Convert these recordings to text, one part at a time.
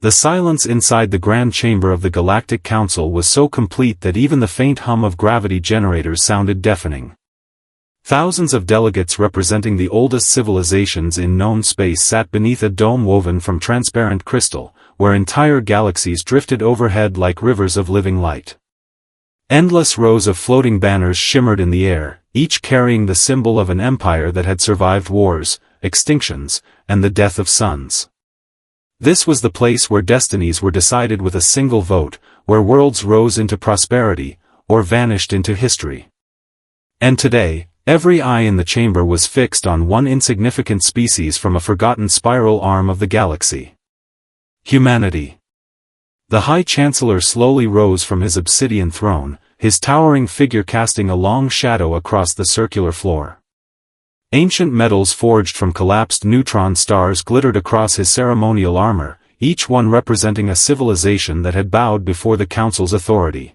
The silence inside the grand chamber of the Galactic Council was so complete that even the faint hum of gravity generators sounded deafening. Thousands of delegates representing the oldest civilizations in known space sat beneath a dome woven from transparent crystal, where entire galaxies drifted overhead like rivers of living light. Endless rows of floating banners shimmered in the air, each carrying the symbol of an empire that had survived wars, extinctions, and the death of suns. This was the place where destinies were decided with a single vote, where worlds rose into prosperity, or vanished into history. And today, every eye in the chamber was fixed on one insignificant species from a forgotten spiral arm of the galaxy. Humanity. The High Chancellor slowly rose from his obsidian throne, his towering figure casting a long shadow across the circular floor. Ancient metals forged from collapsed neutron stars glittered across his ceremonial armor, each one representing a civilization that had bowed before the Council's authority.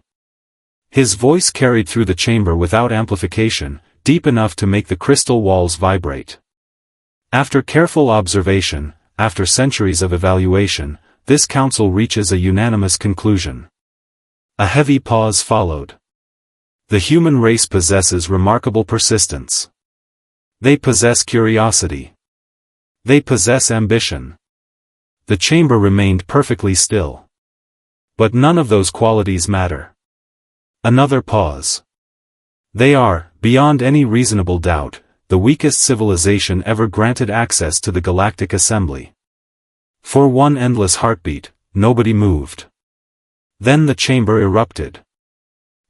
His voice carried through the chamber without amplification, deep enough to make the crystal walls vibrate. After careful observation, after centuries of evaluation, this council reaches a unanimous conclusion. A heavy pause followed. The human race possesses remarkable persistence. They possess curiosity. They possess ambition. The chamber remained perfectly still. But none of those qualities matter. Another pause. They are, beyond any reasonable doubt, the weakest civilization ever granted access to the Galactic Assembly. For one endless heartbeat, nobody moved. Then the chamber erupted.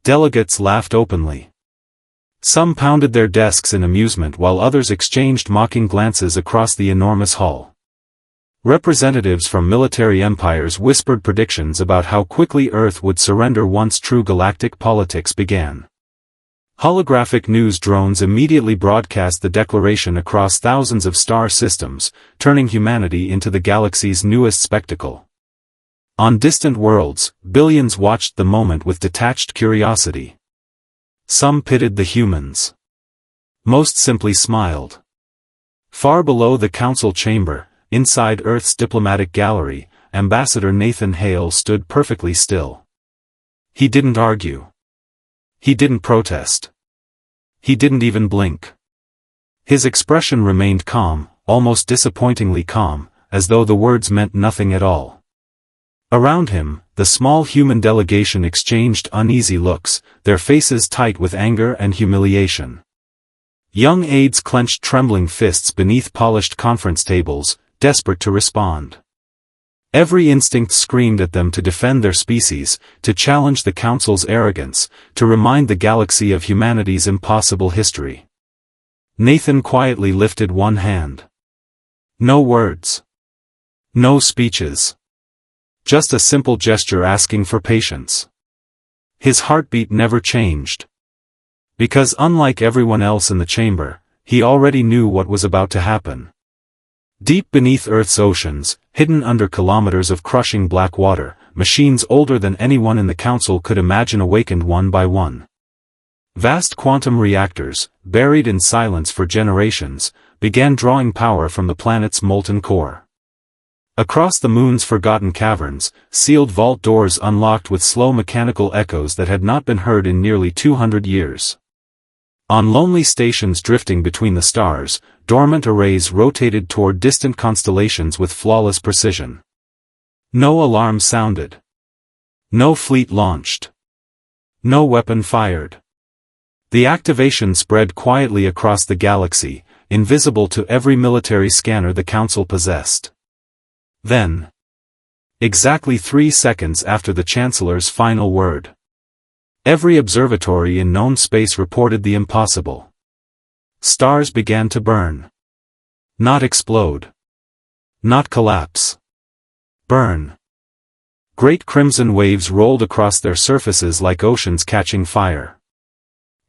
Delegates laughed openly. Some pounded their desks in amusement while others exchanged mocking glances across the enormous hall. Representatives from military empires whispered predictions about how quickly Earth would surrender once true galactic politics began. Holographic news drones immediately broadcast the declaration across thousands of star systems, turning humanity into the galaxy's newest spectacle. On distant worlds, billions watched the moment with detached curiosity. Some pitied the humans. Most simply smiled. Far below the council chamber, inside Earth's diplomatic gallery, Ambassador Nathan Hale stood perfectly still. He didn't argue. He didn't protest. He didn't even blink. His expression remained calm, almost disappointingly calm, as though the words meant nothing at all. Around him, the small human delegation exchanged uneasy looks, their faces tight with anger and humiliation. Young aides clenched trembling fists beneath polished conference tables, desperate to respond. Every instinct screamed at them to defend their species, to challenge the Council's arrogance, to remind the galaxy of humanity's impossible history. Nathan quietly lifted one hand. No words. No speeches. Just a simple gesture asking for patience. His heartbeat never changed. Because unlike everyone else in the chamber, he already knew what was about to happen. Deep beneath Earth's oceans, hidden under kilometers of crushing black water, machines older than anyone in the Council could imagine awakened one by one. Vast quantum reactors, buried in silence for generations, began drawing power from the planet's molten core. Across the moon's forgotten caverns, sealed vault doors unlocked with slow mechanical echoes that had not been heard in nearly 200 years. On lonely stations drifting between the stars, dormant arrays rotated toward distant constellations with flawless precision. No alarm sounded. No fleet launched. No weapon fired. The activation spread quietly across the galaxy, invisible to every military scanner the Council possessed. Then, exactly 3 seconds after the Chancellor's final word, every observatory in known space reported the impossible. Stars began to burn. Not explode. Not collapse. Burn. Great crimson waves rolled across their surfaces like oceans catching fire.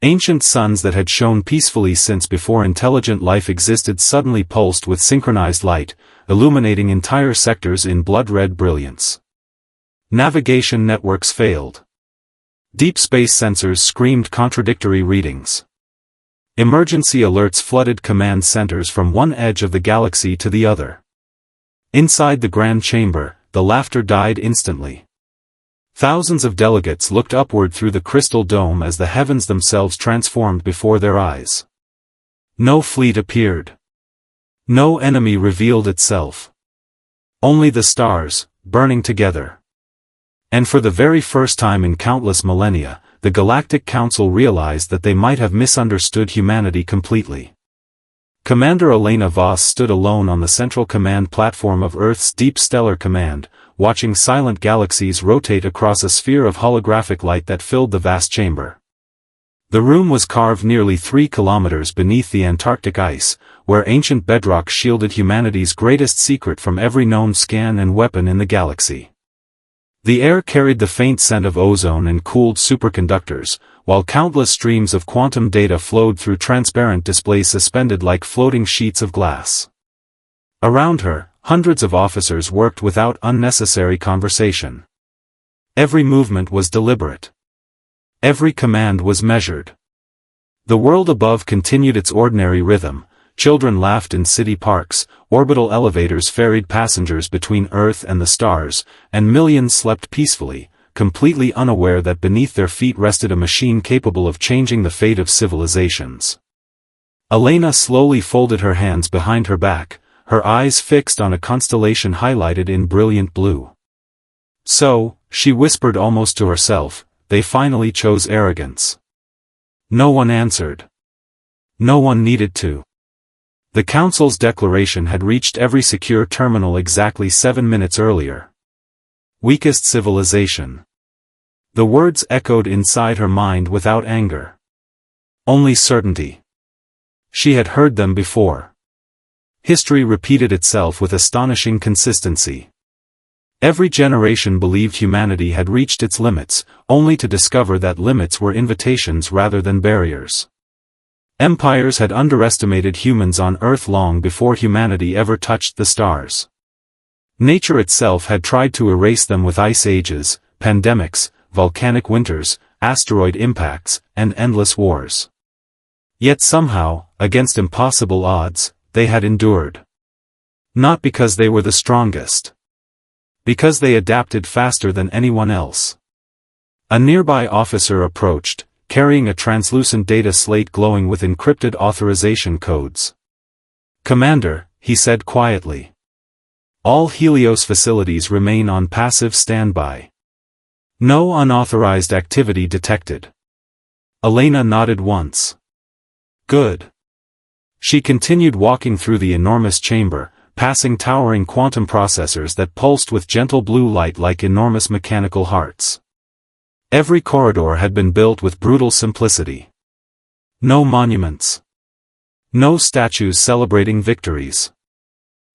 Ancient suns that had shone peacefully since before intelligent life existed suddenly pulsed with synchronized light, illuminating entire sectors in blood-red brilliance. Navigation networks failed. Deep space sensors screamed contradictory readings. Emergency alerts flooded command centers from one edge of the galaxy to the other. Inside the grand chamber, the laughter died instantly. Thousands of delegates looked upward through the crystal dome as the heavens themselves transformed before their eyes. No fleet appeared. No enemy revealed itself. Only the stars, burning together. And for the very first time in countless millennia, the Galactic Council realized that they might have misunderstood humanity completely. Commander Elena Voss stood alone on the central command platform of Earth's Deep Stellar Command, watching silent galaxies rotate across a sphere of holographic light that filled the vast chamber. The room was carved nearly 3 kilometers beneath the Antarctic ice, where ancient bedrock shielded humanity's greatest secret from every known scan and weapon in the galaxy. The air carried the faint scent of ozone and cooled superconductors, while countless streams of quantum data flowed through transparent displays suspended like floating sheets of glass. Around her, hundreds of officers worked without unnecessary conversation. Every movement was deliberate. Every command was measured. The world above continued its ordinary rhythm. Children laughed in city parks, orbital elevators ferried passengers between Earth and the stars, and millions slept peacefully, completely unaware that beneath their feet rested a machine capable of changing the fate of civilizations. Elena slowly folded her hands behind her back, her eyes fixed on a constellation highlighted in brilliant blue. So, she whispered almost to herself, they finally chose arrogance. No one answered. No one needed to. The Council's declaration had reached every secure terminal exactly 7 minutes earlier. Weakest civilization. The words echoed inside her mind without anger. Only certainty. She had heard them before. History repeated itself with astonishing consistency. Every generation believed humanity had reached its limits, only to discover that limits were invitations rather than barriers. Empires had underestimated humans on Earth long before humanity ever touched the stars. Nature itself had tried to erase them with ice ages, pandemics, volcanic winters, asteroid impacts, and endless wars. Yet somehow, against impossible odds, they had endured. Not because they were the strongest. Because they adapted faster than anyone else. A nearby officer approached, carrying a translucent data slate glowing with encrypted authorization codes. Commander, he said quietly. All Helios facilities remain on passive standby. No unauthorized activity detected. Elena nodded once. Good. She continued walking through the enormous chamber, passing towering quantum processors that pulsed with gentle blue light like enormous mechanical hearts. Every corridor had been built with brutal simplicity. No monuments. No statues celebrating victories.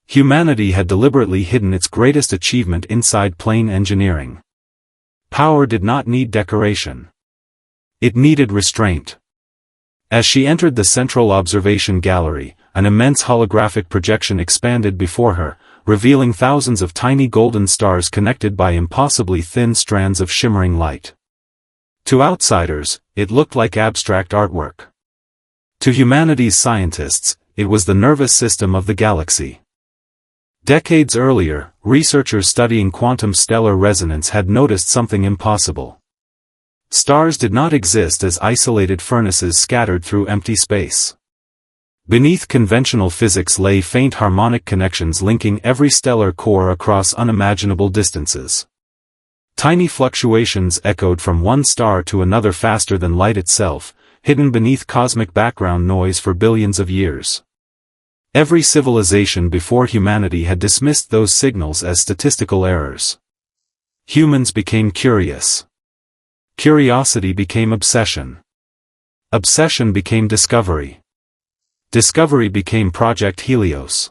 Humanity had deliberately hidden its greatest achievement inside plain engineering. Power did not need decoration. It needed restraint. As she entered the central observation gallery, an immense holographic projection expanded before her, revealing thousands of tiny golden stars connected by impossibly thin strands of shimmering light. To outsiders, it looked like abstract artwork. To humanity's scientists, it was the nervous system of the galaxy. Decades earlier, researchers studying quantum stellar resonance had noticed something impossible. Stars did not exist as isolated furnaces scattered through empty space. Beneath conventional physics lay faint harmonic connections linking every stellar core across unimaginable distances. Tiny fluctuations echoed from one star to another faster than light itself, hidden beneath cosmic background noise for billions of years. Every civilization before humanity had dismissed those signals as statistical errors. Humans became curious. Curiosity became obsession. Obsession became discovery. Discovery became Project Helios.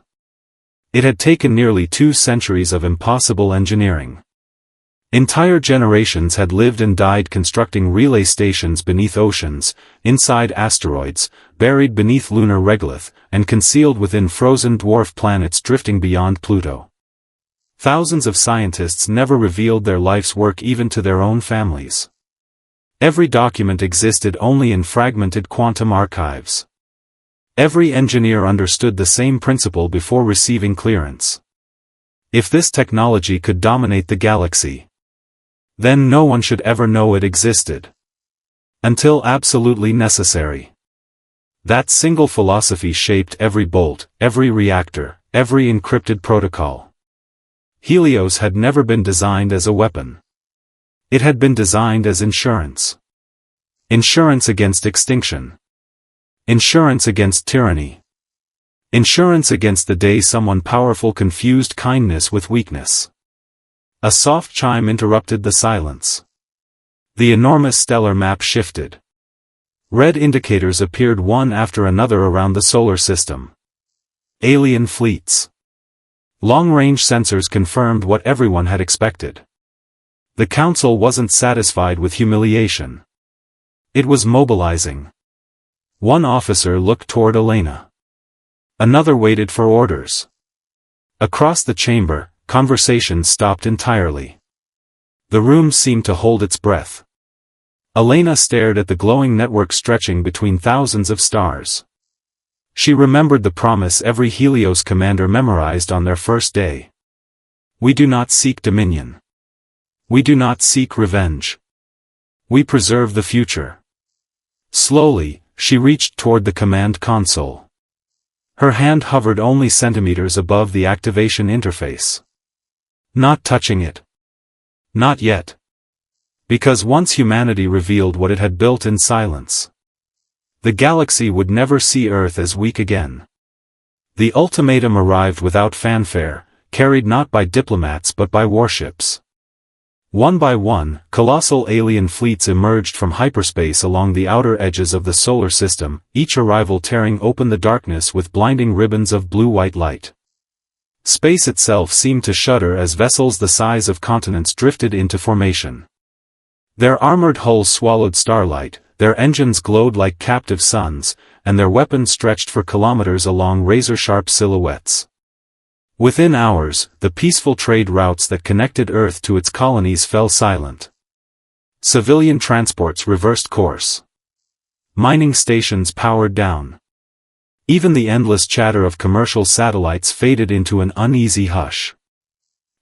It had taken nearly 2 centuries of impossible engineering. Entire generations had lived and died constructing relay stations beneath oceans, inside asteroids, buried beneath lunar regolith, and concealed within frozen dwarf planets drifting beyond Pluto. Thousands of scientists never revealed their life's work even to their own families. Every document existed only in fragmented quantum archives. Every engineer understood the same principle before receiving clearance. If this technology could dominate the galaxy, then no one should ever know it existed. Until absolutely necessary. That single philosophy shaped every bolt, every reactor, every encrypted protocol. Helios had never been designed as a weapon. It had been designed as insurance. Insurance against extinction. Insurance against tyranny. Insurance against the day someone powerful confused kindness with weakness. A soft chime interrupted the silence. The enormous stellar map shifted. Red indicators appeared one after another around the solar system. Alien fleets. Long-range sensors confirmed what everyone had expected. The Council wasn't satisfied with humiliation. It was mobilizing. One officer looked toward Elena. Another waited for orders. Across the chamber, conversation stopped entirely. The room seemed to hold its breath. Elena stared at the glowing network stretching between thousands of stars. She remembered the promise every Helios commander memorized on their first day. We do not seek dominion. We do not seek revenge. We preserve the future. Slowly, she reached toward the command console. Her hand hovered only centimeters above the activation interface. Not touching it. Not yet. Because once humanity revealed what it had built in silence, the galaxy would never see Earth as weak again. The ultimatum arrived without fanfare, carried not by diplomats but by warships. One by one, colossal alien fleets emerged from hyperspace along the outer edges of the solar system, each arrival tearing open the darkness with blinding ribbons of blue-white light. Space itself seemed to shudder as vessels the size of continents drifted into formation. Their armored hulls swallowed starlight, their engines glowed like captive suns, and their weapons stretched for kilometers along razor-sharp silhouettes. Within hours, the peaceful trade routes that connected Earth to its colonies fell silent. Civilian transports reversed course. Mining stations powered down. Even the endless chatter of commercial satellites faded into an uneasy hush.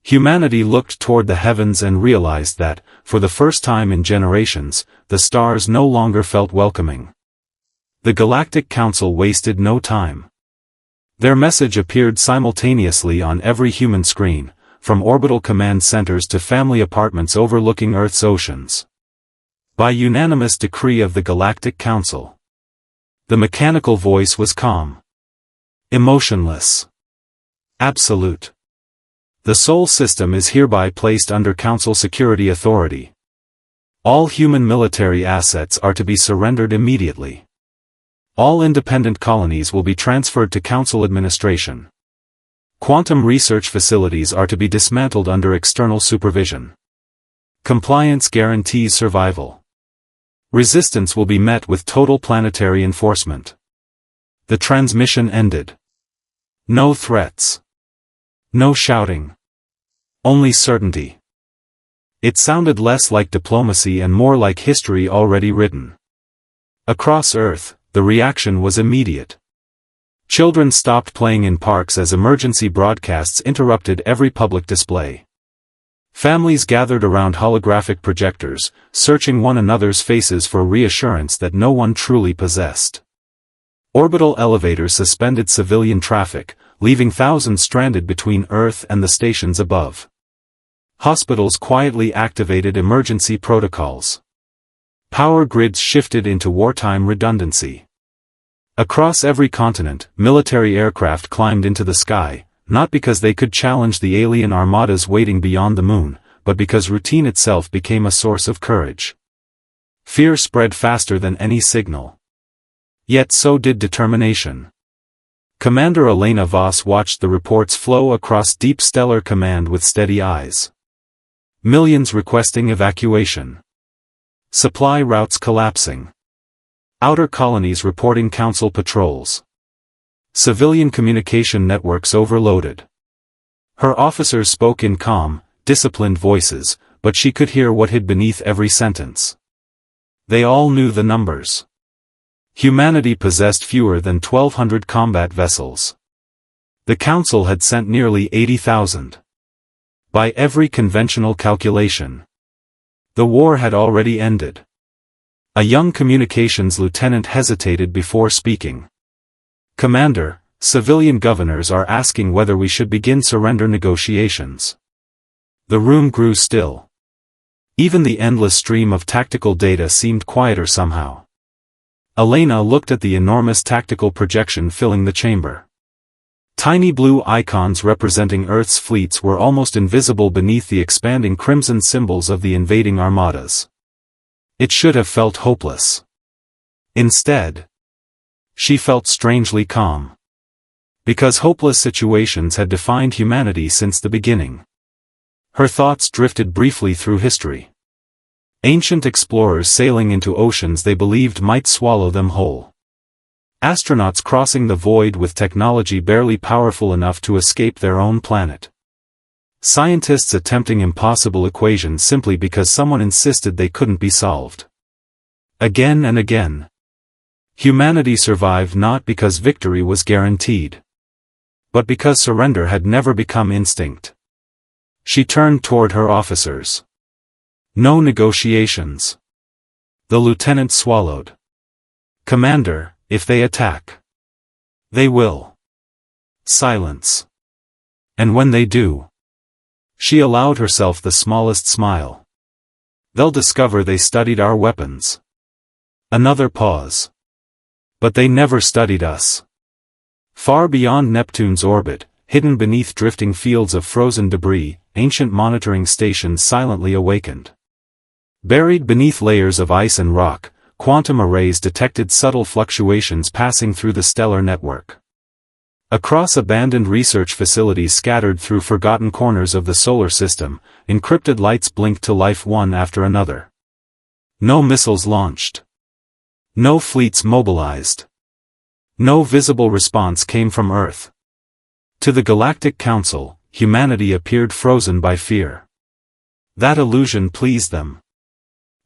Humanity looked toward the heavens and realized that, for the first time in generations, the stars no longer felt welcoming. The Galactic Council wasted no time. Their message appeared simultaneously on every human screen, from orbital command centers to family apartments overlooking Earth's oceans. By unanimous decree of the Galactic Council. The mechanical voice was calm. Emotionless. Absolute. The Sol system is hereby placed under Council security authority. All human military assets are to be surrendered immediately. All independent colonies will be transferred to Council administration. Quantum research facilities are to be dismantled under external supervision. Compliance guarantees survival. Resistance will be met with total planetary enforcement. The transmission ended. No threats. No shouting. Only certainty. It sounded less like diplomacy and more like history already written. Across Earth, the reaction was immediate. Children stopped playing in parks as emergency broadcasts interrupted every public display. Families gathered around holographic projectors, searching one another's faces for reassurance that no one truly possessed. Orbital elevators suspended civilian traffic, leaving thousands stranded between Earth and the stations above. Hospitals quietly activated emergency protocols. Power grids shifted into wartime redundancy. Across every continent, military aircraft climbed into the sky, not because they could challenge the alien armadas waiting beyond the moon, but because routine itself became a source of courage. Fear spread faster than any signal. Yet so did determination. Commander Elena Voss watched the reports flow across Deep Stellar Command with steady eyes. Millions requesting evacuation. Supply routes collapsing. Outer colonies reporting Council patrols. Civilian communication networks overloaded. Her officers spoke in calm, disciplined voices, but she could hear what hid beneath every sentence. They all knew the numbers. Humanity possessed fewer than 1,200 combat vessels. The Council had sent nearly 80,000. By every conventional calculation, the war had already ended. A young communications lieutenant hesitated before speaking. "Commander, civilian governors are asking whether we should begin surrender negotiations." The room grew still. Even the endless stream of tactical data seemed quieter somehow. Elena looked at the enormous tactical projection filling the chamber. Tiny blue icons representing Earth's fleets were almost invisible beneath the expanding crimson symbols of the invading armadas. It should have felt hopeless. Instead, she felt strangely calm. Because hopeless situations had defined humanity since the beginning. Her thoughts drifted briefly through history. Ancient explorers sailing into oceans they believed might swallow them whole. Astronauts crossing the void with technology barely powerful enough to escape their own planet. Scientists attempting impossible equations simply because someone insisted they couldn't be solved. Again and again. Humanity survived not because victory was guaranteed, but because surrender had never become instinct. She turned toward her officers. "No negotiations." The lieutenant swallowed. "Commander, if they attack, they will." Silence. "And when they do?" She allowed herself the smallest smile. "They'll discover they studied our weapons." Another pause. "But they never studied us." Far beyond Neptune's orbit, hidden beneath drifting fields of frozen debris, ancient monitoring stations silently awakened. Buried beneath layers of ice and rock, quantum arrays detected subtle fluctuations passing through the stellar network. Across abandoned research facilities scattered through forgotten corners of the solar system, encrypted lights blinked to life one after another. No missiles launched. No fleets mobilized. No visible response came from Earth. To the Galactic Council, humanity appeared frozen by fear. That illusion pleased them.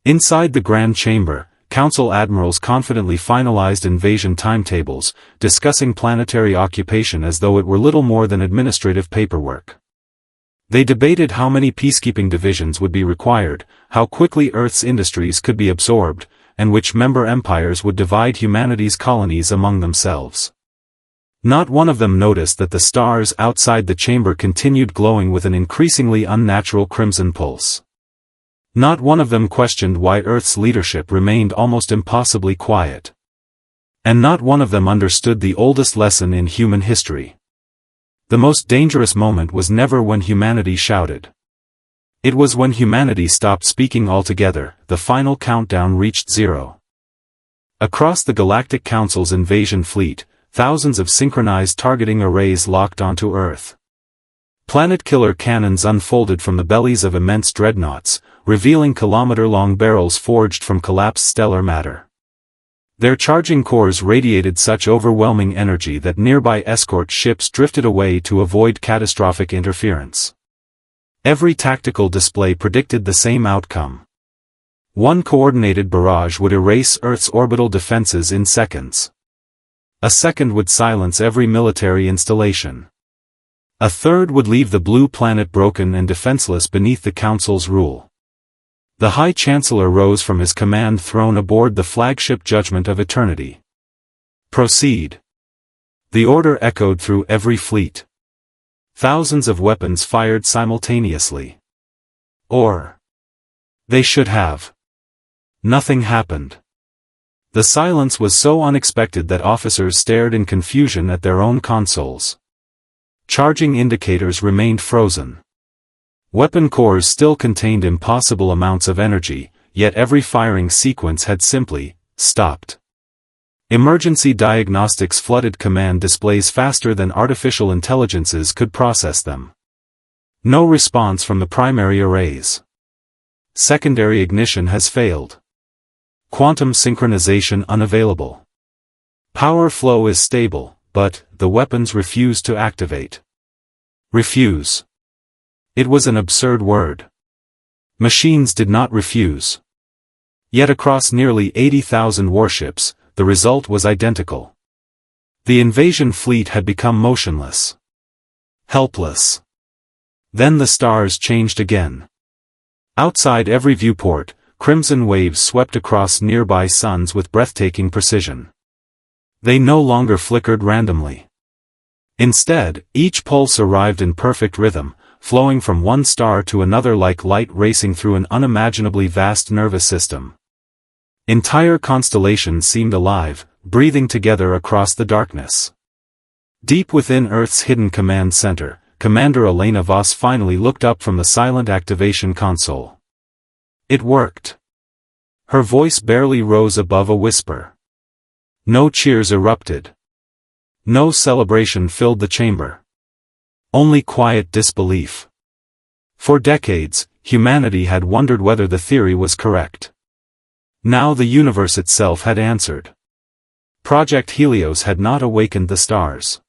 Inside the Grand Chamber, Council admirals confidently finalized invasion timetables, discussing planetary occupation as though it were little more than administrative paperwork. They debated how many peacekeeping divisions would be required, how quickly Earth's industries could be absorbed, and which member empires would divide humanity's colonies among themselves. Not one of them noticed that the stars outside the chamber continued glowing with an increasingly unnatural crimson pulse. Not one of them questioned why Earth's leadership remained almost impossibly quiet. And not one of them understood the oldest lesson in human history. The most dangerous moment was never when humanity shouted. It was when humanity stopped speaking altogether. The final countdown reached 0. Across the Galactic Council's invasion fleet, thousands of synchronized targeting arrays locked onto Earth. Planet-killer cannons unfolded from the bellies of immense dreadnoughts, revealing kilometer-long barrels forged from collapsed stellar matter. Their charging cores radiated such overwhelming energy that nearby escort ships drifted away to avoid catastrophic interference. Every tactical display predicted the same outcome. One coordinated barrage would erase Earth's orbital defenses in seconds. A second would silence every military installation. A third would leave the blue planet broken and defenseless beneath the Council's rule. The High Chancellor rose from his command throne aboard the flagship Judgment of Eternity. "Proceed." The order echoed through every fleet. Thousands of weapons fired simultaneously. Or they should have. Nothing happened. The silence was so unexpected that officers stared in confusion at their own consoles. Charging indicators remained frozen. Weapon cores still contained impossible amounts of energy, yet every firing sequence had simply stopped. Emergency diagnostics flooded command displays faster than artificial intelligences could process them. No response from the primary arrays. Secondary ignition has failed. Quantum synchronization unavailable. Power flow is stable, but the weapons refuse to activate. Refuse. It was an absurd word. Machines did not refuse. Yet across nearly 80,000 warships, the result was identical. The invasion fleet had become motionless. Helpless. Then the stars changed again. Outside every viewport, crimson waves swept across nearby suns with breathtaking precision. They no longer flickered randomly. Instead, each pulse arrived in perfect rhythm, flowing from one star to another like light racing through an unimaginably vast nervous system. Entire constellations seemed alive, breathing together across the darkness. Deep within Earth's hidden command center, Commander Elena Voss finally looked up from the silent activation console. It worked. Her voice barely rose above a whisper. No cheers erupted. No celebration filled the chamber. Only quiet disbelief. For decades, humanity had wondered whether the theory was correct. Now the universe itself had answered. Project Helios had not awakened the stars.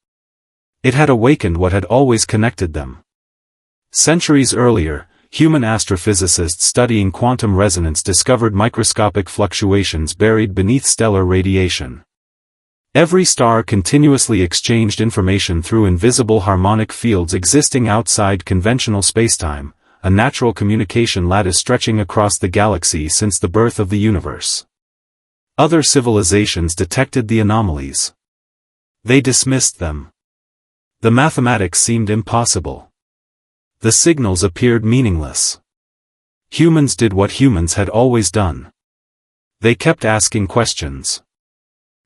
It had awakened what had always connected them. Centuries earlier, human astrophysicists studying quantum resonance discovered microscopic fluctuations buried beneath stellar radiation. Every star continuously exchanged information through invisible harmonic fields existing outside conventional spacetime, a natural communication lattice stretching across the galaxy since the birth of the universe. Other civilizations detected the anomalies. They dismissed them. The mathematics seemed impossible. The signals appeared meaningless. Humans did what humans had always done. They kept asking questions.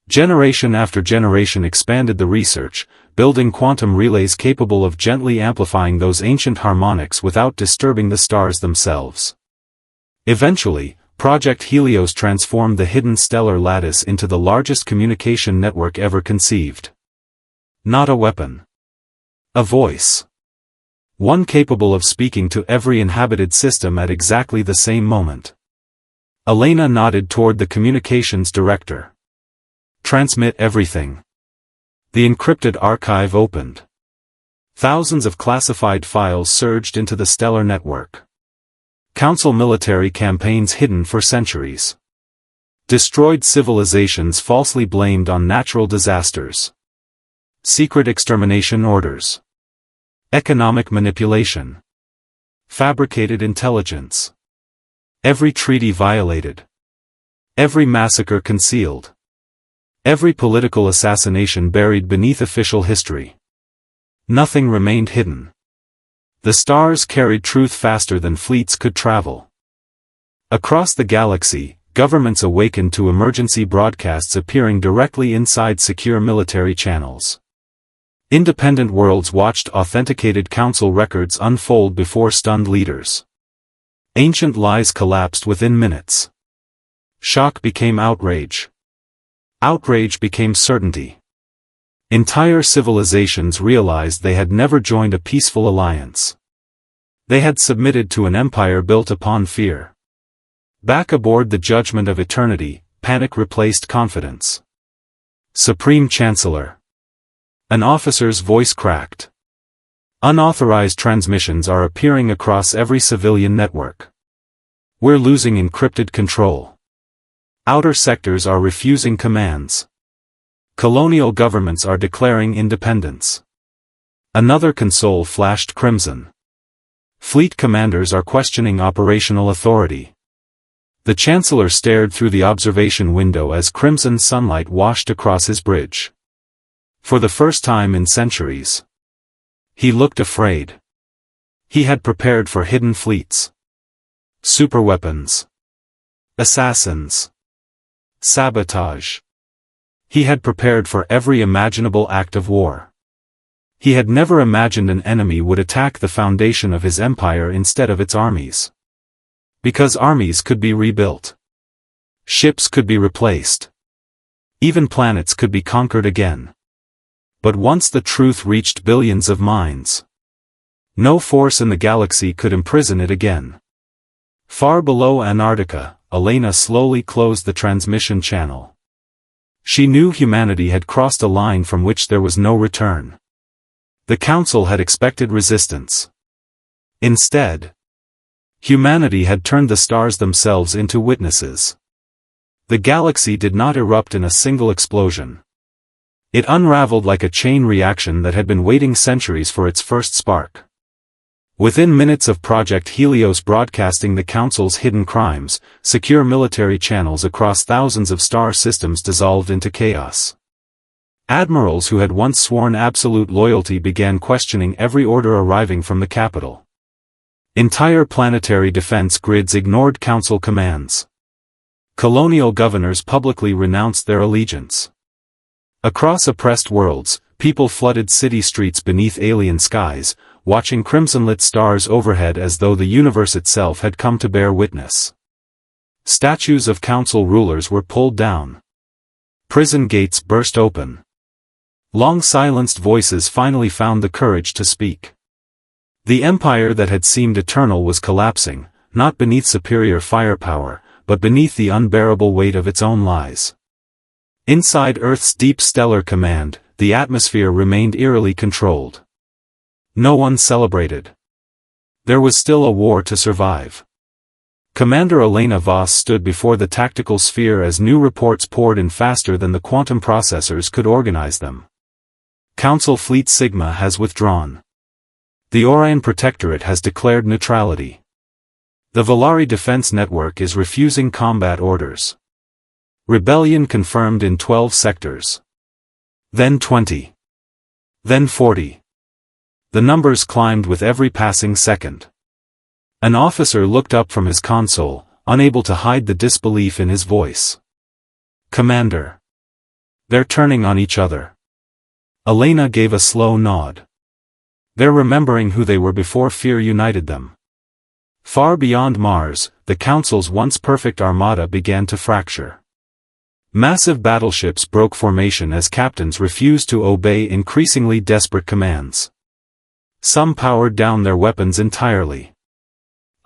Generation after generation expanded the research, building quantum relays capable of gently amplifying those ancient harmonics without disturbing the stars themselves. Eventually, Project Helios transformed the hidden stellar lattice into the largest communication network ever conceived. Not a weapon. A voice. One capable of speaking to every inhabited system at exactly the same moment. Elena nodded toward the communications director. Transmit everything. The encrypted archive opened. Thousands of classified files surged into the stellar network. Council military campaigns hidden for centuries. Destroyed civilizations falsely blamed on natural disasters. Secret extermination orders. Economic manipulation. Fabricated intelligence. Every treaty violated. Every massacre concealed. Every political assassination buried beneath official history. Nothing remained hidden. The stars carried truth faster than fleets could travel. Across the galaxy, governments awakened to emergency broadcasts appearing directly inside secure military channels. Independent worlds watched authenticated council records unfold before stunned leaders. Ancient lies collapsed within minutes. Shock became outrage. Outrage became certainty. Entire civilizations realized they had never joined a peaceful alliance. They had submitted to an empire built upon fear. Back aboard the judgment of eternity, panic replaced confidence. Supreme Chancellor. An officer's voice cracked. Unauthorized transmissions are appearing across every civilian network. We're losing encrypted control. Outer sectors are refusing commands. Colonial governments are declaring independence. Another console flashed crimson. Fleet commanders are questioning operational authority. The Chancellor stared through the observation window as crimson sunlight washed across his bridge. For the first time in centuries. He looked afraid. He had prepared for hidden fleets. Superweapons. Assassins. Sabotage. He had prepared for every imaginable act of war. He had never imagined an enemy would attack the foundation of his empire instead of its armies. Because armies could be rebuilt. Ships could be replaced. Even planets could be conquered again. But once the truth reached billions of minds, no force in the galaxy could imprison it again. Far below Antarctica, Elena slowly closed the transmission channel. She knew humanity had crossed a line from which there was no return. The Council had expected resistance. Instead, humanity had turned the stars themselves into witnesses. The galaxy did not erupt in a single explosion. It unraveled like a chain reaction that had been waiting centuries for its first spark. Within minutes of Project Helios broadcasting the Council's hidden crimes, secure military channels across thousands of star systems dissolved into chaos. Admirals who had once sworn absolute loyalty began questioning every order arriving from the capital. Entire planetary defense grids ignored Council commands. Colonial governors publicly renounced their allegiance. Across oppressed worlds, people flooded city streets beneath alien skies, watching crimson-lit stars overhead as though the universe itself had come to bear witness. Statues of Council rulers were pulled down. Prison gates burst open. Long-silenced voices finally found the courage to speak. The empire that had seemed eternal was collapsing, not beneath superior firepower, but beneath the unbearable weight of its own lies. Inside Earth's deep stellar command, the atmosphere remained eerily controlled. No one celebrated. There was still a war to survive. Commander Elena Voss stood before the tactical sphere as new reports poured in faster than the quantum processors could organize them. Council Fleet Sigma has withdrawn. The Orion Protectorate has declared neutrality. The Volari Defense Network is refusing combat orders. Rebellion confirmed in 12 sectors. Then 20. Then 40. The numbers climbed with every passing second. An officer looked up from his console, unable to hide the disbelief in his voice. Commander. They're turning on each other. Elena gave a slow nod. They're remembering who they were before fear united them. Far beyond Mars, the Council's once perfect armada began to fracture. Massive battleships broke formation as captains refused to obey increasingly desperate commands. Some powered down their weapons entirely.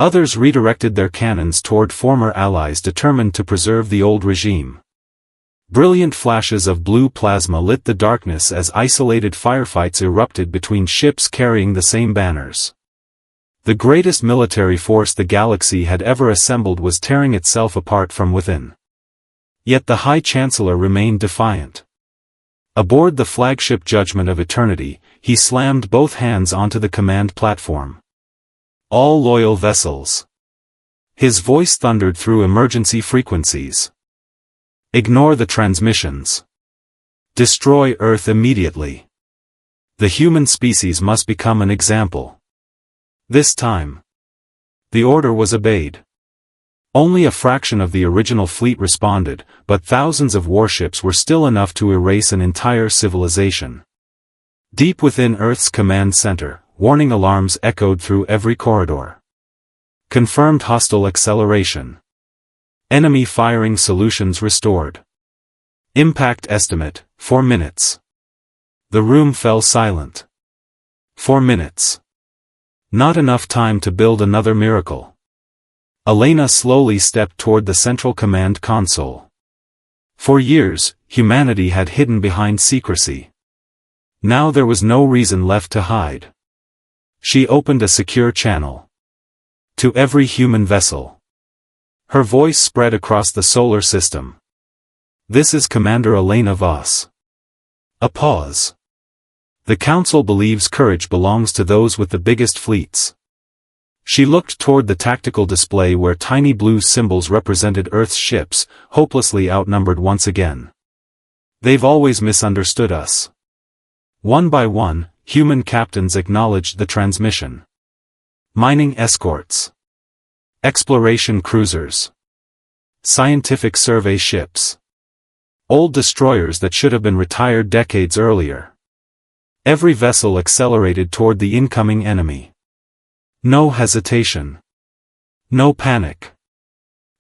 Others redirected their cannons toward former allies determined to preserve the old regime. Brilliant flashes of blue plasma lit the darkness as isolated firefights erupted between ships carrying the same banners. The greatest military force the galaxy had ever assembled was tearing itself apart from within. Yet the High Chancellor remained defiant. Aboard the flagship Judgment of Eternity, he slammed both hands onto the command platform. All loyal vessels. His voice thundered through emergency frequencies. Ignore the transmissions. Destroy Earth immediately. The human species must become an example. This time. The order was obeyed. Only a fraction of the original fleet responded, but thousands of warships were still enough to erase an entire civilization. Deep within Earth's command center, warning alarms echoed through every corridor. Confirmed hostile acceleration. Enemy firing solutions restored. Impact estimate, 4 minutes. The room fell silent. 4 minutes. Not enough time to build another miracle. Elena slowly stepped toward the central command console. For years, humanity had hidden behind secrecy. Now there was no reason left to hide. She opened a secure channel. To every human vessel. Her voice spread across the solar system. This is Commander Elena Voss. A pause. The Council believes courage belongs to those with the biggest fleets. She looked toward the tactical display where tiny blue symbols represented Earth's ships, hopelessly outnumbered once again. They've always misunderstood us. One by one, human captains acknowledged the transmission. Mining escorts. Exploration cruisers. Scientific survey ships. Old destroyers that should have been retired decades earlier. Every vessel accelerated toward the incoming enemy. No hesitation. No panic.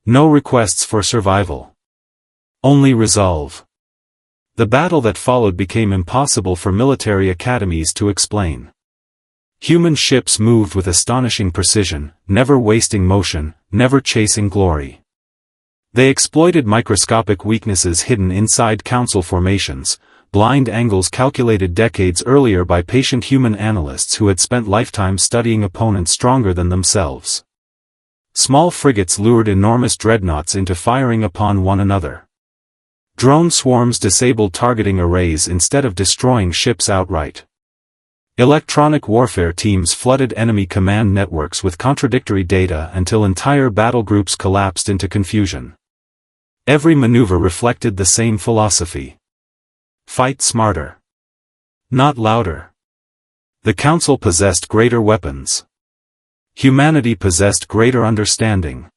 No requests for survival. Only resolve. The battle that followed became impossible for military academies to explain. Human ships moved with astonishing precision, never wasting motion, never chasing glory. They exploited microscopic weaknesses hidden inside Council formations, blind angles calculated decades earlier by patient human analysts who had spent lifetimes studying opponents stronger than themselves. Small frigates lured enormous dreadnoughts into firing upon one another. Drone swarms disabled targeting arrays instead of destroying ships outright. Electronic warfare teams flooded enemy command networks with contradictory data until entire battle groups collapsed into confusion. Every maneuver reflected the same philosophy. Fight smarter. Not louder. The Council possessed greater weapons. Humanity possessed greater understanding.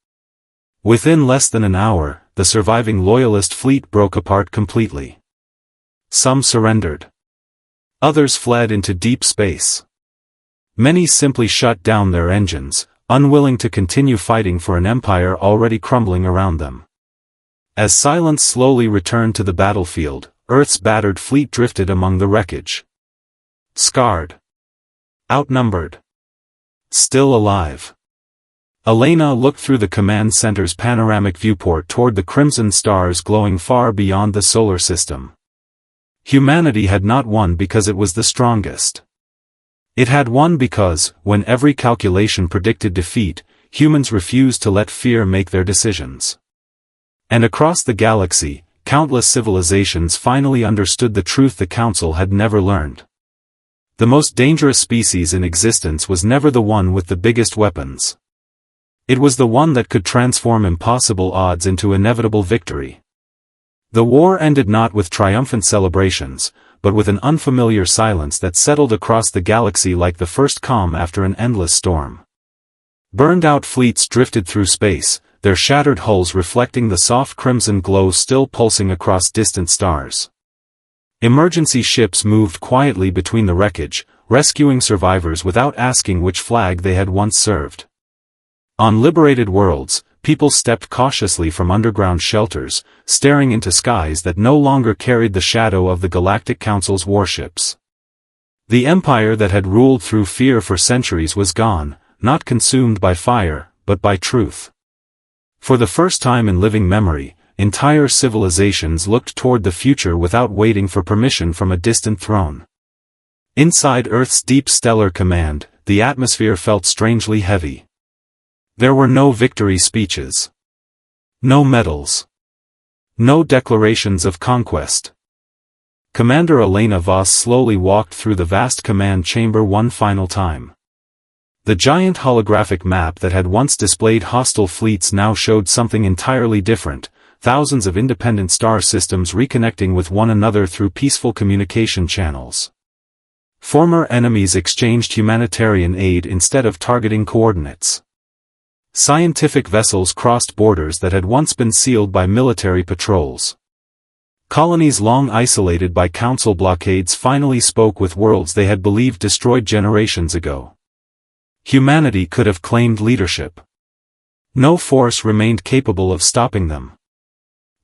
Within less than an hour, the surviving Loyalist fleet broke apart completely. Some surrendered. Others fled into deep space. Many simply shut down their engines, unwilling to continue fighting for an empire already crumbling around them. As silence slowly returned to the battlefield, Earth's battered fleet drifted among the wreckage. Scarred. Outnumbered. Still alive. Elena looked through the command center's panoramic viewport toward the crimson stars glowing far beyond the solar system. Humanity had not won because it was the strongest. It had won because, when every calculation predicted defeat, humans refused to let fear make their decisions. And across the galaxy, countless civilizations finally understood the truth the Council had never learned. The most dangerous species in existence was never the one with the biggest weapons. It was the one that could transform impossible odds into inevitable victory. The war ended not with triumphant celebrations, but with an unfamiliar silence that settled across the galaxy like the first calm after an endless storm. Burned-out fleets drifted through space, their shattered hulls reflecting the soft crimson glow still pulsing across distant stars. Emergency ships moved quietly between the wreckage, rescuing survivors without asking which flag they had once served. On liberated worlds, people stepped cautiously from underground shelters, staring into skies that no longer carried the shadow of the Galactic Council's warships. The empire that had ruled through fear for centuries was gone, not consumed by fire, but by truth. For the first time in living memory, entire civilizations looked toward the future without waiting for permission from a distant throne. Inside Earth's deep stellar command, the atmosphere felt strangely heavy. There were no victory speeches. No medals. No declarations of conquest. Commander Elena Voss slowly walked through the vast command chamber one final time. The giant holographic map that had once displayed hostile fleets now showed something entirely different, thousands of independent star systems reconnecting with one another through peaceful communication channels. Former enemies exchanged humanitarian aid instead of targeting coordinates. Scientific vessels crossed borders that had once been sealed by military patrols. Colonies long isolated by Council blockades finally spoke with worlds they had believed destroyed generations ago. Humanity could have claimed leadership. No force remained capable of stopping them.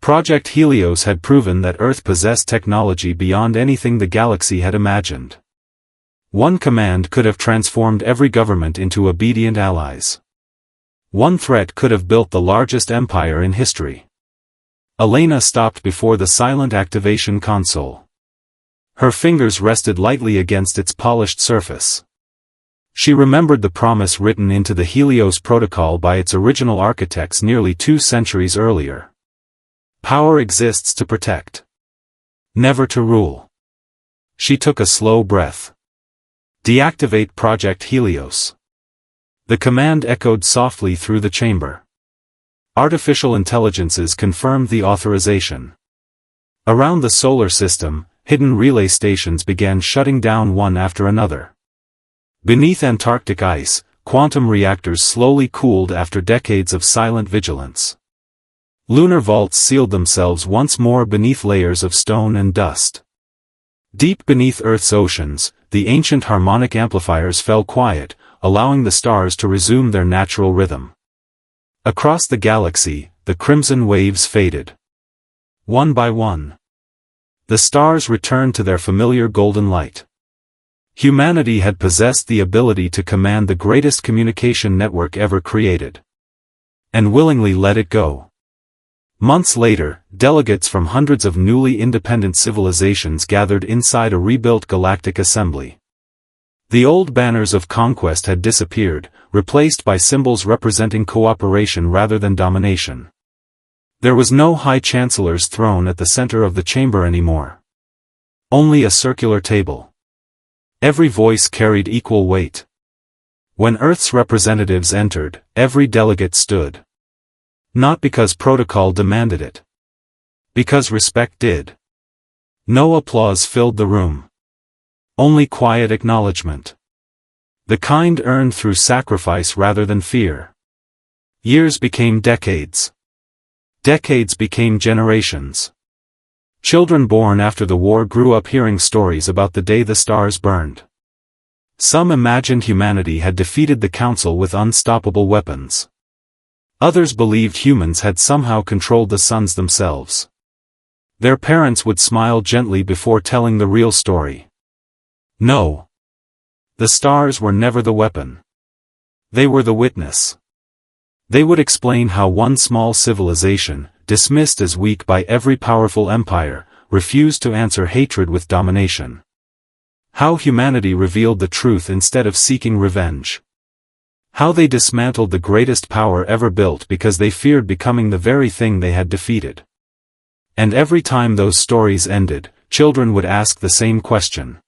Project Helios had proven that Earth possessed technology beyond anything the galaxy had imagined. One command could have transformed every government into obedient allies. One threat could have built the largest empire in history. Elena stopped before the silent activation console. Her fingers rested lightly against its polished surface. She remembered the promise written into the Helios protocol by its original architects nearly 2 centuries earlier. Power exists to protect. Never to rule. She took a slow breath. Deactivate Project Helios. The command echoed softly through the chamber. Artificial intelligences confirmed the authorization. Around the solar system, hidden relay stations began shutting down one after another. Beneath Antarctic ice, quantum reactors slowly cooled after decades of silent vigilance. Lunar vaults sealed themselves once more beneath layers of stone and dust. Deep beneath Earth's oceans, the ancient harmonic amplifiers fell quiet, allowing the stars to resume their natural rhythm. Across the galaxy, the crimson waves faded. One by one. The stars returned to their familiar golden light. Humanity had possessed the ability to command the greatest communication network ever created. And willingly let it go. Months later, delegates from hundreds of newly independent civilizations gathered inside a rebuilt galactic assembly. The old banners of conquest had disappeared, replaced by symbols representing cooperation rather than domination. There was no High Chancellor's throne at the center of the chamber anymore. Only a circular table. Every voice carried equal weight. When Earth's representatives entered, every delegate stood. Not because protocol demanded it. Because respect did. No applause filled the room. Only quiet acknowledgement. The kind earned through sacrifice rather than fear. Years became decades. Decades became generations. Children born after the war grew up hearing stories about the day the stars burned. Some imagined humanity had defeated the Council with unstoppable weapons. Others believed humans had somehow controlled the suns themselves. Their parents would smile gently before telling the real story. No. The stars were never the weapon. They were the witness. They would explain how one small civilization, dismissed as weak by every powerful empire, refused to answer hatred with domination. How humanity revealed the truth instead of seeking revenge. How they dismantled the greatest power ever built because they feared becoming the very thing they had defeated. And every time those stories ended, children would ask the same question.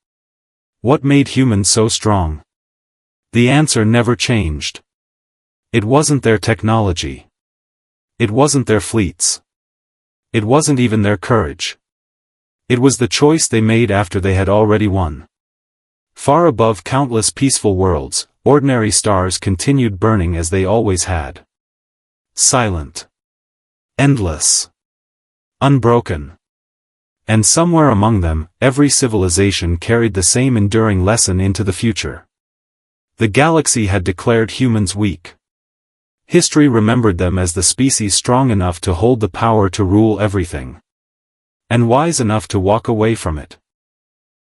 What made humans so strong? The answer never changed. It wasn't their technology. It wasn't their fleets. It wasn't even their courage. It was the choice they made after they had already won. Far above countless peaceful worlds, ordinary stars continued burning as they always had. Silent. Endless. Unbroken. And somewhere among them, every civilization carried the same enduring lesson into the future. The galaxy had declared humans weak. History remembered them as the species strong enough to hold the power to rule everything. And wise enough to walk away from it.